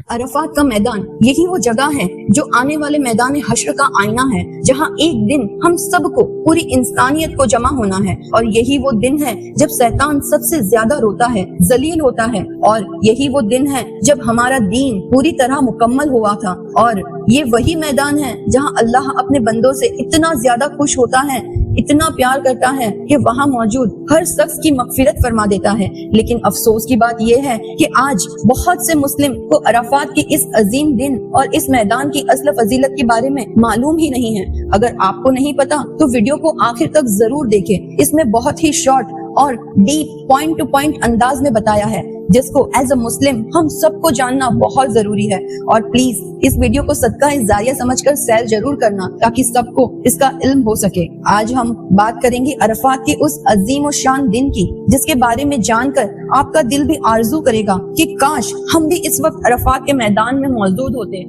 अरफात का मैदान यही वो जगह है जो आने वाले मैदान हश्र का आईना है, जहां एक दिन हम सबको, पूरी इंसानियत को जमा होना है। और यही वो दिन है जब शैतान सबसे ज्यादा रोता है, जलील होता है। और यही वो दिन है जब हमारा दीन पूरी तरह मुकम्मल हुआ था। और ये वही मैदान है जहां अल्लाह अपने बंदों से इतना ज्यादा खुश होता है, इतना प्यार करता है कि वहाँ मौजूद हर शख्स की मगफिरत फरमा देता है। लेकिन अफसोस की बात यह है कि आज बहुत से मुस्लिम को अरफात के इस अजीम दिन और इस मैदान की असल फजीलत के बारे में मालूम ही नहीं है। अगर आपको नहीं पता तो वीडियो को आखिर तक जरूर देखें। इसमें बहुत ही शॉर्ट और डीप पॉइंट टू पॉइंट अंदाज में बताया है, जिसको एज अ मुस्लिम हम सबको जानना बहुत जरूरी है। और प्लीज इस वीडियो को सदका जारिया समझकर शेयर जरूर करना, ताकि सबको इसका इल्म हो सके। आज हम बात करेंगे अरफात के उस अजीम और शान दिन की, जिसके बारे में जानकर आपका दिल भी आरजू करेगा कि काश हम भी इस वक्त अरफात के मैदान में मौजूद होते।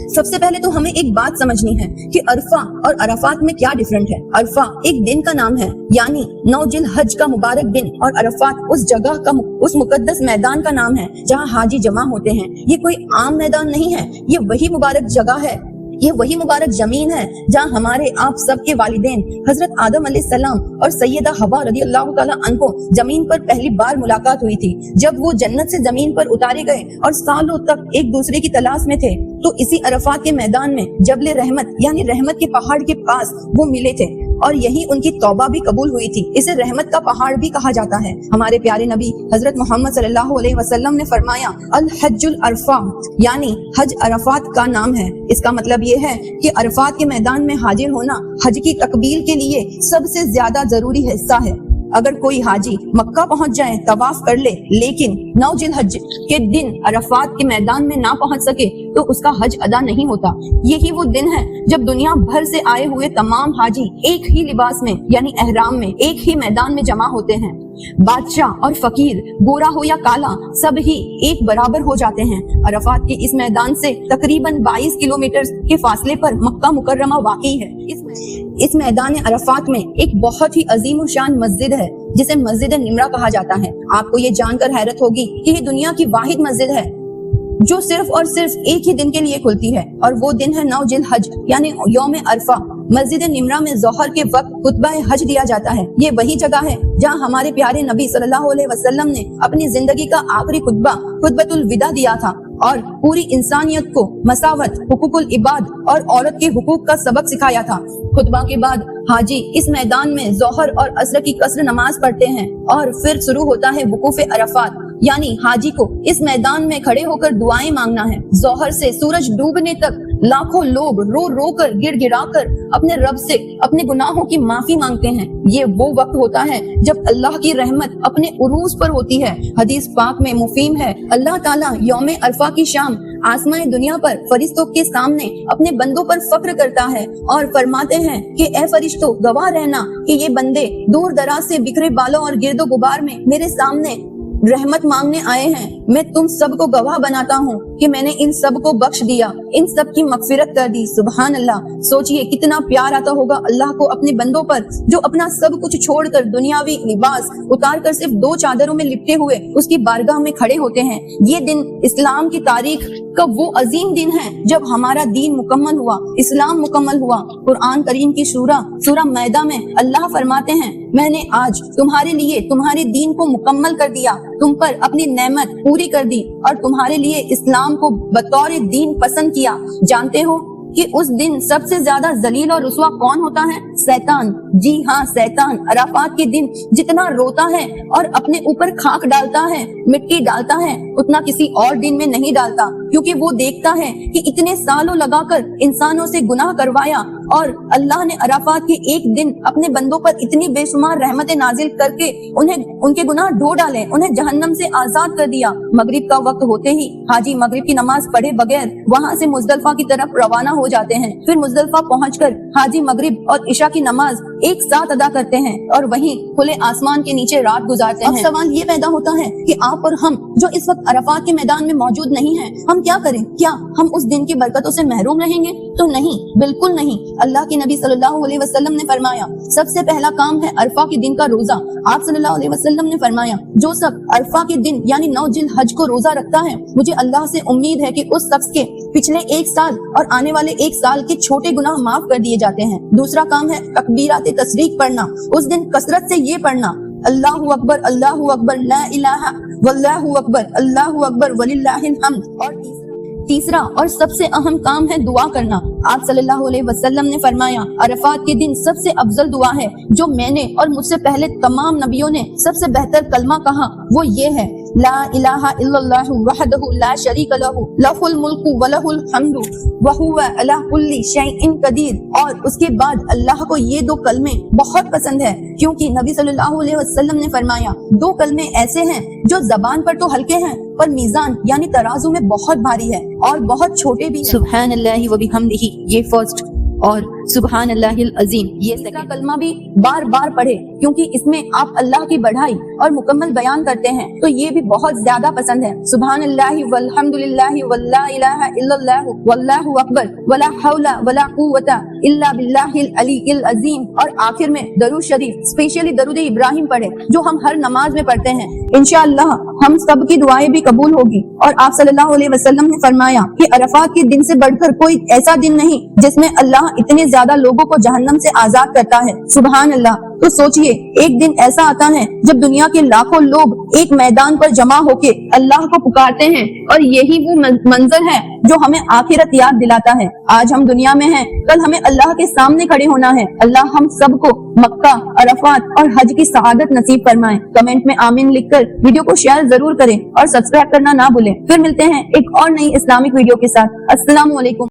सबसे पहले तो हमें एक बात समझनी है कि अरफा और अरफात में क्या डिफरेंट है। अरफा एक दिन का नाम है, यानी 9 जिलहज का मुबारक दिन, और अरफात उस जगह का, उस मुकद्दस मैदान का नाम है जहां हाजी जमा होते हैं। ये कोई आम मैदान नहीं है, ये वही मुबारक जगह है, ये वही मुबारक जमीन है जहाँ हमारे आप सबके वालिदैन हजरत आदम अलैहिस्सलाम और सैयदा हवा रज़ियल्लाहु ताला अन्हो जमीन पर पहली बार मुलाकात हुई थी, जब वो जन्नत से जमीन पर उतारे गए और सालों तक एक दूसरे की तलाश में थे। तो इसी अरफात के मैदान में जबल रहमत यानी रहमत के पहाड़ के पास वो मिले थे, और यही उनकी तौबा भी कबूल हुई थी। इसे रहमत का पहाड़ भी कहा जाता है। हमारे प्यारे नबी हजरत मोहम्मद सल्लल्लाहु अलैहि वसल्लम ने फरमाया, अल हज्जुल अरफात, यानी हज अरफात का नाम है। इसका मतलब ये है कि अरफात के मैदान में हाजिर होना हज की तकबील के लिए सबसे ज्यादा जरूरी हिस्सा है। अगर कोई हाजी मक्का पहुंच जाए, तवाफ कर ले, लेकिन 9 जिलहज के दिन अरफात के मैदान में ना पहुंच सके तो उसका हज अदा नहीं होता। यही वो दिन है जब दुनिया भर से आए हुए तमाम हाजी एक ही लिबास में यानी एहराम में एक ही मैदान में जमा होते हैं। बादशाह और फकीर, गोरा हो या काला, सब ही एक बराबर हो जाते हैं। अरफात के इस मैदान से तकरीबन 22 किलोमीटर के फासले पर मक्का मुकर्रमा वाक़ई है। इस मैदान अरफात में एक बहुत ही अजीम शान मस्जिद है, जिसे मस्जिद निमरा कहा जाता है। आपको ये जानकर हैरत होगी कि ये दुनिया की वाहिद मस्जिद है जो सिर्फ और सिर्फ एक ही दिन के लिए खुलती है, और वो दिन है 9 जिलहज यानी यौम अरफा। मस्जिद निमरा में ज़ोहर के वक्त खुतबा हज दिया जाता है। ये वही जगह है जहाँ हमारे प्यारे नबी सल्लल्लाहु अलैहि वसल्लम ने अपनी जिंदगी का आखिरी खुतबा खुतबतुल विदा दिया था, और पूरी इंसानियत को मसावत, हुकूकुल इबाद और औरत के हुकूक का सबक सिखाया था। खुतबा के बाद हाजी इस मैदान में ज़ोहर और असर की कसर नमाज पढ़ते हैं, और फिर शुरू होता है वुकूफ अरफात, यानी हाजी को इस मैदान में खड़े होकर दुआएं मांगना है। ज़ोहर से सूरज डूबने तक लाखों लोग रो रो कर गिड़गिड़ा कर अपने रब से अपने गुनाहों की माफी मांगते हैं। ये वो वक्त होता है जब अल्लाह की रहमत अपने उरूज पर होती है। हदीस पाक में मुफीम है, अल्लाह ताला यौम अरफा की शाम आसमां दुनिया पर फरिश्तों के सामने अपने बंदों पर फख्र करता है और फरमाते हैं कि ए फरिश्तों, गवाह रहना कि ये बंदे दूर दराज से बिखरे बालों और गिरदो गुबार में मेरे सामने रहमत मांगने आए हैं। मैं तुम सबको गवाह बनाता हूँ कि मैंने इन सब को बख्श दिया, इन सब की मगफिरत कर दी। सुभान अल्लाह। सोचिए कितना प्यार आता होगा अल्लाह को अपने बंदों पर, जो अपना सब कुछ छोड़कर दुनियावी लिबास उतार कर सिर्फ 2 चादरों में लिपटे हुए उसकी बारगाह में खड़े होते हैं। ये दिन इस्लाम की तारीख का वो अजीम दिन है जब हमारा दीन मुकम्मल हुआ, इस्लाम मुकम्मल हुआ। कुरान करीम की सूरा मैदा में अल्लाह फरमाते हैं, मैंने आज तुम्हारे लिए तुम्हारे दीन को मुकम्मल कर दिया, तुम पर अपनी नेमत पूरी कर दी और तुम्हारे लिए इस्लाम को बतौर दीन पसंद किया। जानते हो कि उस दिन सबसे ज्यादा जलील और रुसवा कौन होता है? शैतान। जी हाँ, शैतान अरफात के दिन जितना रोता है और अपने ऊपर खाक डालता है, मिट्टी डालता है, उतना किसी और दिन में नहीं डालता, क्योंकि वो देखता है कि इतने सालों लगाकर इंसानों से गुनाह करवाया और अल्लाह ने अरफात के एक दिन अपने बंदों पर इतनी बेशुमार रहमतें नाजिल करके उन्हें उनके गुनाह ढो डाले, उन्हें जहन्नम से आजाद कर दिया। मगरिब का वक्त होते ही हाजी मगरिब की नमाज पढ़े बगैर वहाँ से मुजदलिफा की तरफ रवाना हो जाते हैं। फिर मुजदलिफा पहुंचकर हाजी मगरिब और इशा की नमाज एक साथ अदा करते हैं और वहीं खुले आसमान के नीचे रात गुजारते हैं। अब सवाल ये पैदा होता है कि आप और हम जो इस वक्त अरफात के मैदान में मौजूद नहीं हैं, हम क्या करें? क्या हम उस दिन की बरकतों से महरूम रहेंगे? तो नहीं, बिल्कुल नहीं। अल्लाह के नबी सल्लल्लाहु अलैहि वसल्लम ने फरमाया, सबसे पहला काम है अरफा के दिन का रोजा। आप सल्लल्लाहु अलैहि वसल्लम ने फरमाया, जो सब अरफा के दिन यानी 9 जिलहज को रोजा रखता है, मुझे अल्लाह से उम्मीद है कि उस शख्स के पिछले 1 साल और आने वाले 1 साल के छोटे गुनाह माफ कर दिए जाते हैं। दूसरा काम है तकबीरात तशरीक पढ़ना। उस दिन कसरत से ये पढ़ना, अल्लाहु अकबर, ला इलाहा वल्लाहु अकबर, अल्लाहु अकबर वलिल्लाहिल हम्द। और तीसरा और सबसे अहम काम है दुआ करना। आप सल्लल्लाहु अलैहि वसल्लम ने फरमाया, अरफात के दिन सबसे अफजल दुआ है जो मैंने और मुझसे पहले तमाम नबियों ने सबसे बेहतर कलमा कहा, वो ये है, ला इलाहा इल्लल्लाहु वहदहु ला शरीक लहु लहुल मुल्कु व लहुल हम्दु व हुवा अला कुल्ली शैइन कदीर। और उसके बाद अल्लाह को ये 2 कलमे बहुत पसंद है, क्योंकि नबी सल्लल्लाहु अलैहि वसल्लम ने फरमाया, 2 कलमे ऐसे हैं जो जबान पर तो हल्के हैं पर मीजान यानी तराजू में बहुत भारी है और बहुत छोटे भी हैं। सुभान अल्लाहि व बिहम्दिही, ये फर्स्ट, और सुभान अल्लाहिल अजीम ये सेकंड कलमा भी बार बार पढ़े, क्योंकि इसमें आप अल्लाह की बढ़ाई और मुकम्मल बयान करते हैं, तो ये भी बहुत ज्यादा पसंद है। सुभान अल्लाहि वल्हम्दुलिल्लाहि वल्ला इलाहा इल्लल्लाहु वल्लाहु अकबर वला हौला वला कुव्वता इल्ला बिल्लाहिल अलील अजीम। और आखिर में दरूद शरीफ, स्पेशली दरूद इब्राहिम पढ़े, जो हम हर नमाज में पढ़ते हैं। इंशाअल्लाह हम सब की दुआएं भी कबूल होगी। और आप सल्लल्लाहु अलैहि वसल्लम ने फरमाया कि अरफात के दिन से बढ़कर कोई ऐसा दिन नहीं जिसमें अल्लाह इतने ज्यादा लोगों को जहन्नम से आजाद करता है। सुभान अल्लाह। तो सोचिए, एक दिन ऐसा आता है जब दुनिया के लाखों लोग एक मैदान पर जमा होके अल्लाह को पुकारते हैं, और यही वो मंजर है जो हमें आखिरत याद दिलाता है। आज हम दुनिया में हैं, कल हमें अल्लाह के सामने खड़े होना है। अल्लाह हम सबको मक्का, अरफात और हज की सआदत नसीब फरमाए। कमेंट में आमीन लिखकर वीडियो को शेयर जरूर करें और सब्सक्राइब करना ना भूलें। फिर मिलते हैं एक और नई इस्लामिक वीडियो के साथ। अस्सलामु अलैकुम।